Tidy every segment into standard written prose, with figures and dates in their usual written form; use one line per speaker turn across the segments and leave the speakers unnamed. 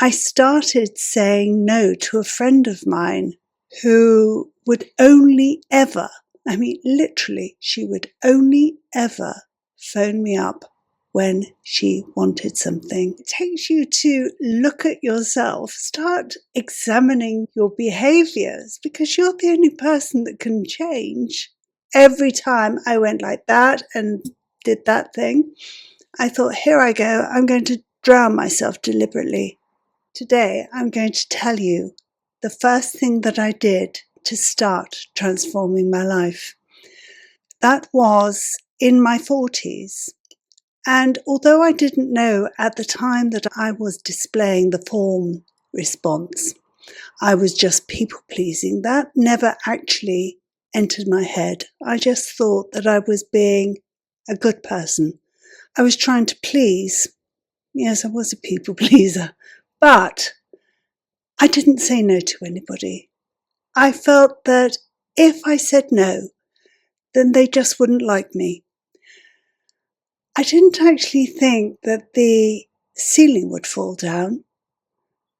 I started saying no to a friend of mine who would only ever, literally, she would only ever phone me up when she wanted something. It takes you to look at yourself, start examining your behaviors, because you're the only person that can change. Every time I went like that and did that thing, I thought, here I go, I'm going to drown myself deliberately. Today, I'm going to tell you the first thing that I did to start transforming my life. That was in my 40s. And although I didn't know at the time that I was displaying the form response, I was just people pleasing. That never actually entered my head. I just thought that I was being a good person. I was trying to please. Yes, I was a people pleaser, but I didn't say no to anybody. I felt that if I said no, then they just wouldn't like me. I didn't actually think that the ceiling would fall down,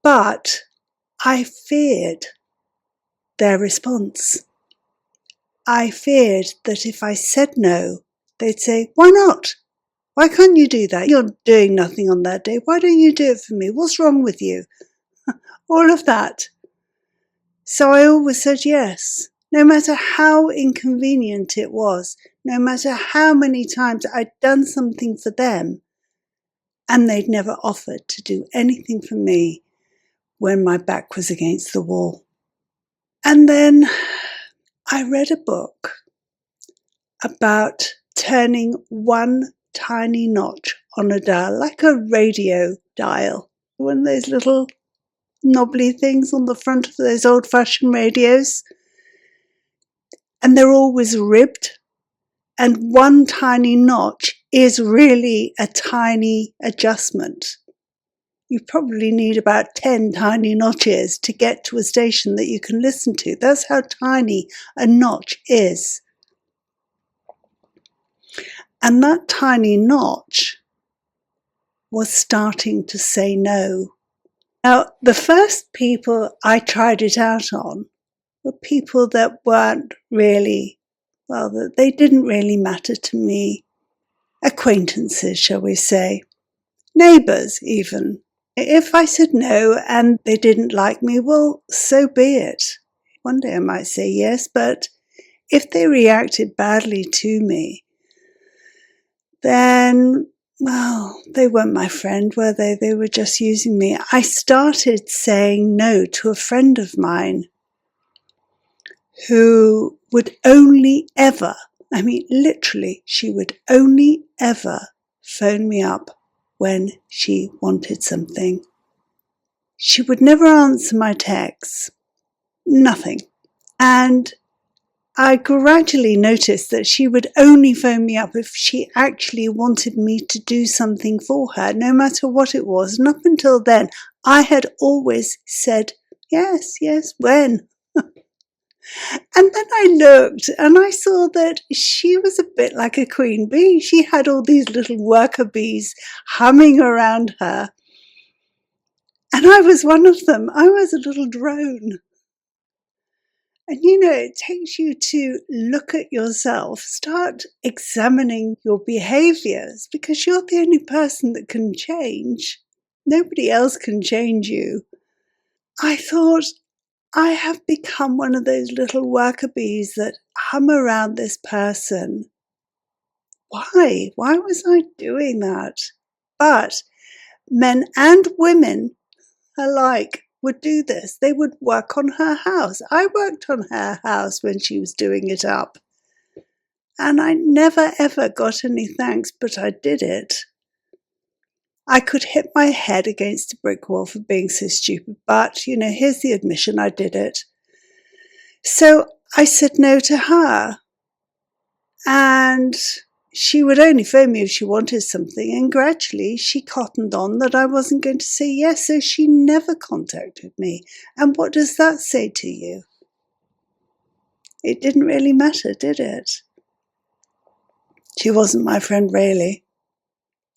but I feared their response. I feared that if I said no, they'd say, why not? Why can't you do that? You're doing nothing on that day. Why don't you do it for me? What's wrong with you? All of that. So I always said yes, no matter how inconvenient it was, no matter how many times I'd done something for them, and they'd never offered to do anything for me when my back was against the wall. And then I read a book about turning one tiny notch on a dial, like a radio dial, one of those little knobbly things on the front of those old-fashioned radios. And they're always ribbed. And one tiny notch is really a tiny adjustment. You probably need about 10 tiny notches to get to a station that you can listen to. That's how tiny a notch is. And that tiny notch was starting to say no. Now, the first people I tried it out on were people that weren't really, that they didn't really matter to me. Acquaintances, shall we say. Neighbours, even. If I said no and they didn't like me, well, so be it. One day I might say yes, but if they reacted badly to me, then, well, they weren't my friend, were they? They were just using me. I started saying no to a friend of mine who would only ever, literally, she would only ever phone me up when she wanted something. She would never answer my texts. Nothing. And I gradually noticed that she would only phone me up if she actually wanted me to do something for her, no matter what it was. And up until then, I had always said, yes, when? And then I looked and I saw that she was a bit like a queen bee. She had all these little worker bees humming around her. And I was one of them. I was a little drone. And it takes you to look at yourself, start examining your behaviors, because you're the only person that can change. Nobody else can change you. I thought, I have become one of those little worker bees that hum around this person. Why? Why was I doing that? But men and women alike would do this. They would work on her house. I worked on her house when she was doing it up. And I never ever got any thanks, but I did it. I could hit my head against a brick wall for being so stupid, but, here's the admission, I did it. So I said no to her. And she would only phone me if she wanted something, and gradually she cottoned on that I wasn't going to say yes, so she never contacted me. And what does that say to you? It didn't really matter, did it? She wasn't my friend, really.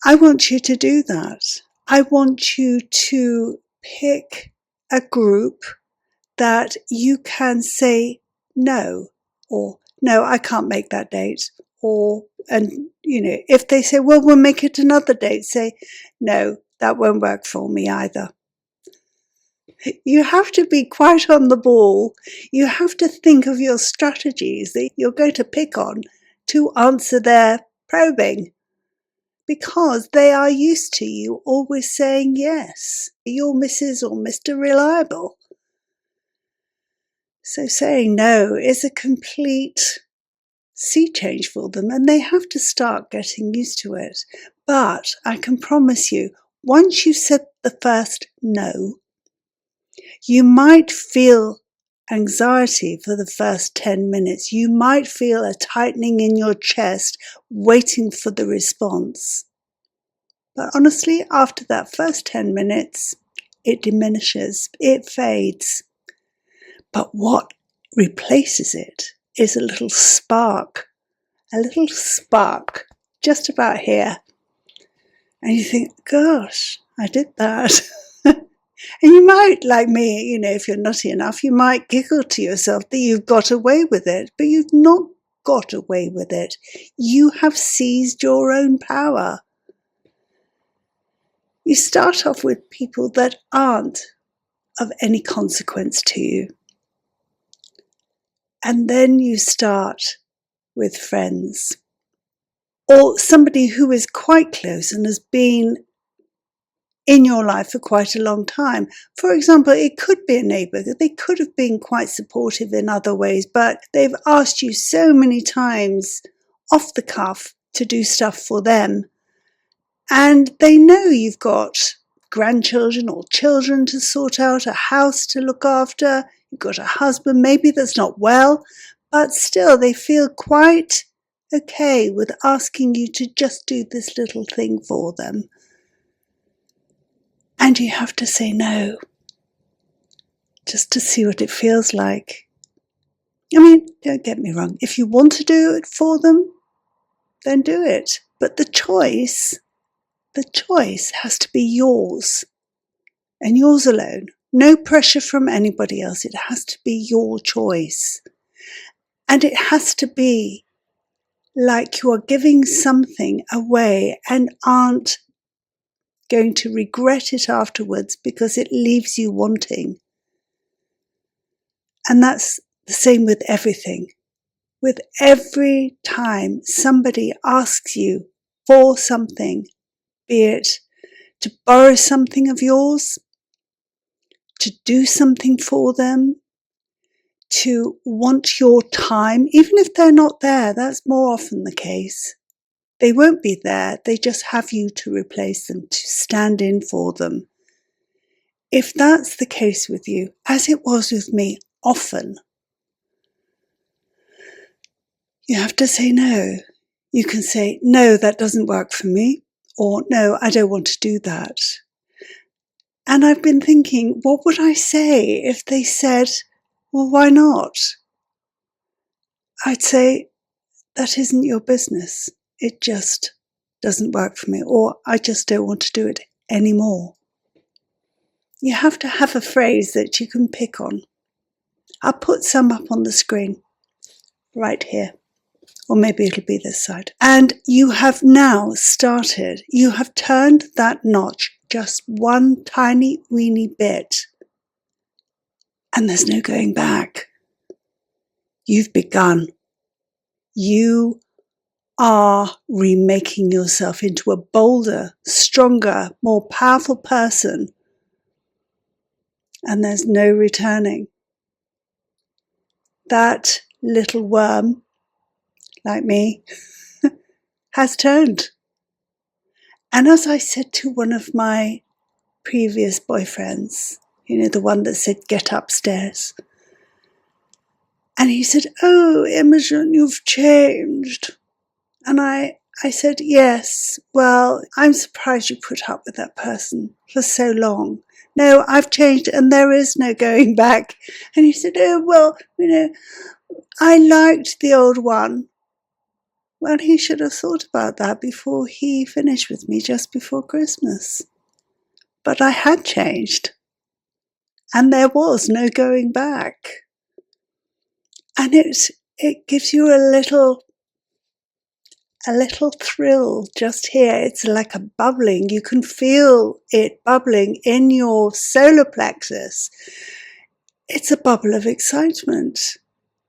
I want you to do that. I want you to pick a group that you can say no, or no, I can't make that date. And if they say, well, we'll make it another date, say, no, that won't work for me either. You have to be quite on the ball. You have to think of your strategies that you're going to pick on to answer their probing, because they are used to you always saying yes. You're Mrs. or Mr. Reliable. So saying no is a complete sea change for them, and they have to start getting used to it. But I can promise you, once you've said the first no, you might feel anxiety for the first 10 minutes. You might feel a tightening in your chest, waiting for the response. But honestly, after that first 10 minutes, it diminishes, it fades. But what replaces it is a little spark just about here. And you think, gosh, I did that. And you might, like me, if you're nutty enough, you might giggle to yourself that you've got away with it, but you've not got away with it. You have seized your own power. You start off with people that aren't of any consequence to you. And then you start with friends, or somebody who is quite close and has been in your life for quite a long time. For example, it could be a neighbour. They could have been quite supportive in other ways, but they've asked you so many times off the cuff to do stuff for them. And they know you've got grandchildren or children to sort out, a house to look after, you've got a husband maybe that's not well, but still they feel quite okay with asking you to just do this little thing for them. And you have to say no, just to see what it feels like. I mean, don't get me wrong. If you want to do it for them, then do it. But the choice has to be yours, and yours alone. No pressure from anybody else. It has to be your choice. And it has to be like you are giving something away and aren't going to regret it afterwards because it leaves you wanting. And that's the same with everything. With every time somebody asks you for something, be it to borrow something of yours, to do something for them, to want your time, even if they're not there, that's more often the case. They won't be there, they just have you to replace them, to stand in for them. If that's the case with you, as it was with me often, you have to say no. You can say, no, that doesn't work for me, or no, I don't want to do that. And I've been thinking, what would I say if they said, well, why not? I'd say, that isn't your business. It just doesn't work for me, or I just don't want to do it anymore. You have to have a phrase that you can pick on. I'll put some up on the screen right here, or maybe it'll be this side. And you have now started, you have turned that notch just one tiny weeny bit, and there's no going back. You've begun. You are remaking yourself into a bolder, stronger, more powerful person, and there's no returning. That little worm, like me, has turned. And as I said to one of my previous boyfriends, the one that said, get upstairs. And he said, oh, Imogen, you've changed. And I said, yes, well, I'm surprised you put up with that person for so long. No, I've changed and there is no going back. And he said, oh, well, I liked the old one. Well, he should have thought about that before he finished with me just before Christmas. But I had changed. And there was no going back. And it gives you a little thrill just here. It's like a bubbling. You can feel it bubbling in your solar plexus. It's a bubble of excitement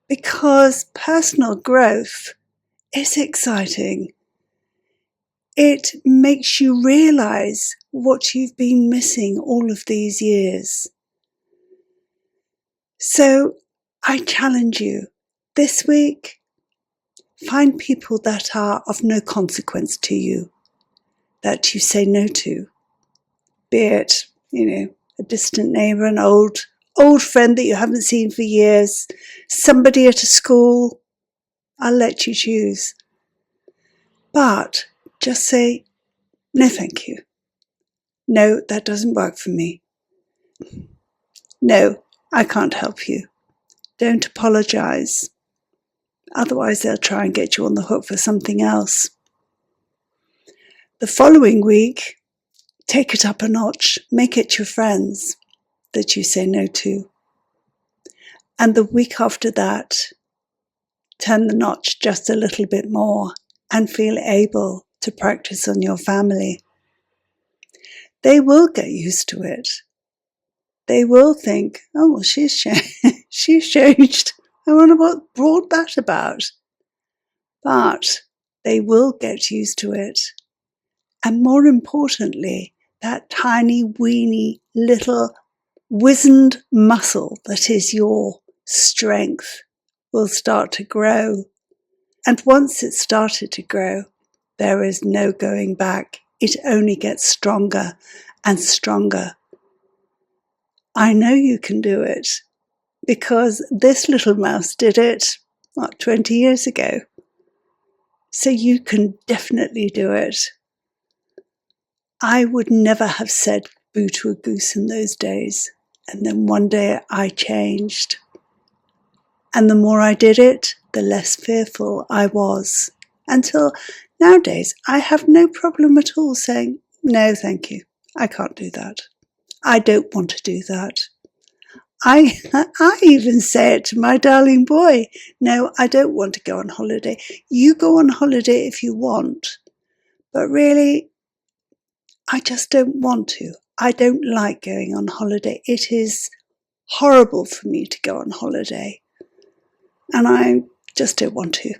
because personal growth is exciting. It makes you realize what you've been missing all of these years. So I challenge you this week, find people that are of no consequence to you, that you say no to, be it, a distant neighbour, an old friend that you haven't seen for years, somebody at a school. I'll let you choose. But just say, no, thank you. No, that doesn't work for me. No, I can't help you. Don't apologise. Otherwise, they'll try and get you on the hook for something else. The following week, take it up a notch. Make it your friends that you say no to. And the week after that, turn the notch just a little bit more and feel able to practice on your family. They will get used to it. They will think, oh, well, she's changed. I wonder what brought that about. But they will get used to it. And more importantly, that tiny, weeny, little wizened muscle that is your strength will start to grow. And once it's started to grow, there is no going back. It only gets stronger and stronger. I know you can do it because this little mouse did it, 20 years ago. So you can definitely do it. I would never have said boo to a goose in those days. And then one day I changed. And the more I did it, the less fearful I was. Until nowadays, I have no problem at all saying, no, thank you. I can't do that. I don't want to do that. I even say it to my darling boy. No, I don't want to go on holiday. You go on holiday if you want. But really, I just don't want to. I don't like going on holiday. It is horrible for me to go on holiday. And I just don't want to.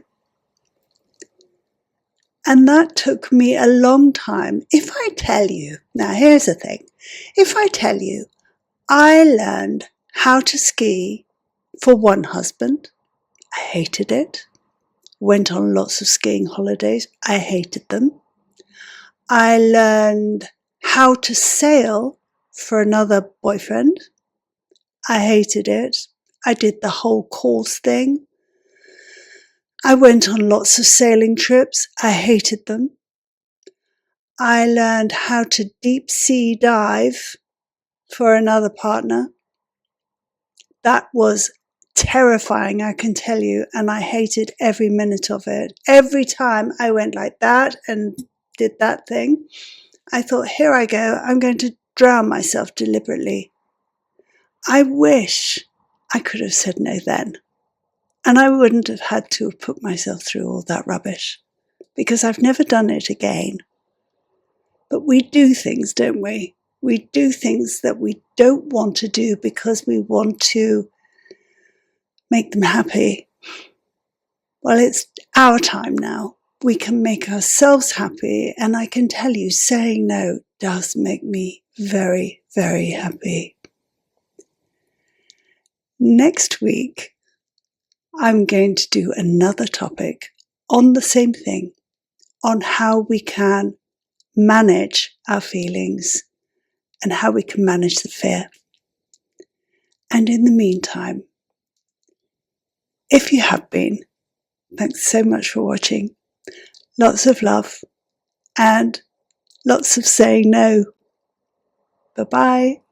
And that took me a long time. If I tell you, now here's the thing. If I tell you, I learned how to ski for one husband. I hated it. Went on lots of skiing holidays. I hated them. I learned how to sail for another boyfriend. I hated it. I did the whole course thing. I went on lots of sailing trips. I hated them. I learned how to deep sea dive for another partner. That was terrifying, I can tell you, and I hated every minute of it. Every time I went like that and did that thing, I thought, here I go, I'm going to drown myself deliberately. I wish I could have said no then. And I wouldn't have had to have put myself through all that rubbish, because I've never done it again. But we do things, don't we? We do things that we don't want to do because we want to make them happy. Well, it's our time now. We can make ourselves happy. And I can tell you, saying no does make me very, very happy. Next week, I'm going to do another topic on the same thing, on how we can manage our feelings and how we can manage the fear. And in the meantime, if you have been, thanks so much for watching. Lots of love and lots of saying no. Bye-bye.